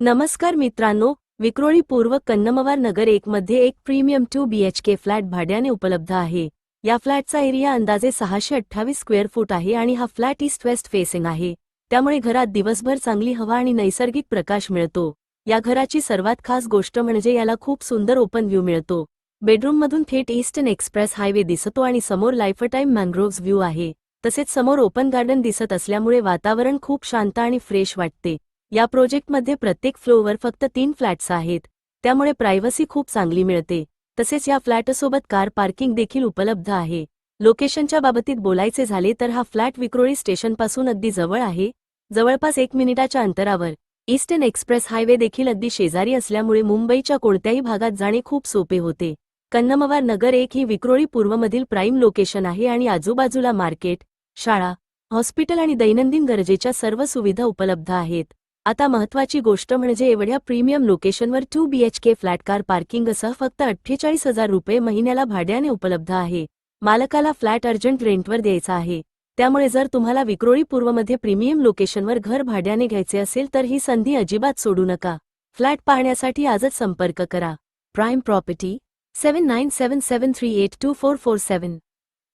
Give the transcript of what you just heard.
नमस्कार मित्रांनो, विक्रोळी पूर्व कन्नमवार नगर 1 मध्ये एक प्रीमियम 2 BHK फ्लॅट भाड्याने उपलब्ध आहे। या फ्लॅटचा एरिया अंदाजे 628 स्क्वेअर फूट आहे आणि हा फ्लॅट ईस्ट वेस्ट फेसिंग आहे, त्यामुळे घरात दिवसभर चांगली हवा आणि नैसर्गिक प्रकाश मिळतो। या घराची सर्वात खास गोष्ट म्हणजे याला खूप सुंदर ओपन व्ह्यू मिळतो। बेडरूममधून थेट ईस्टर्न एक्सप्रेस हायवे दिसतो आणि समोर लाईफटाईम मॅंग्रोव्हज व्ह्यू आहे। तसेच समोर ओपन गार्डन दिसत असल्यामुळे वातावरण खूप शांत आणि फ्रेश वाटते। या प्रोजेक्टमध्ये प्रत्येक फ्लोअरवर फक्त 3 फ्लॅट्स आहेत, त्यामुळे प्रायव्हसी खूप चांगली मिळते। तसेच या फ्लॅटसोबत कार पार्किंग देखील उपलब्ध आहे। लोकेशनच्या बाबतीत बोलायचे झाले तर हा फ्लॅट विक्रोळी स्टेशनपासून अगदी जवळ आहे, जवळपास 1 मिनिटाच्या अंतरावर। ईस्टर्न एक्सप्रेस हायवे देखील अगदी शेजारी असल्यामुळे मुंबईच्या कोणत्याही भागात जाणे खूप सोपे होते। कन्नमवार नगर 1 ही विक्रोळी पूर्वमधील प्राईम लोकेशन आहे आणि आजूबाजूला मार्केट, शाळा, हॉस्पिटल आणि दैनंदिन गरजेच्या सर्व सुविधा उपलब्ध आहेत। आता महत्त्वाची गोष्ट म्हणजे एवढ्या प्रीमियम लोकेशनवर 2 BHK फ्लॅट कार पार्किंगसह फक्त 48,000 रुपये महिन्याला भाड्याने उपलब्ध आहे। मालकाला फ्लॅट अर्जंट रेंटवर द्यायचा आहे, त्यामुळे जर तुम्हाला विक्रोळी पूर्वमध्ये प्रीमियम लोकेशनवर घर भाड्याने घ्यायचे असेल तर ही संधी अजिबात सोडू नका। फ्लॅट पाहण्यासाठी आजच संपर्क करा। Prime property 7977382447।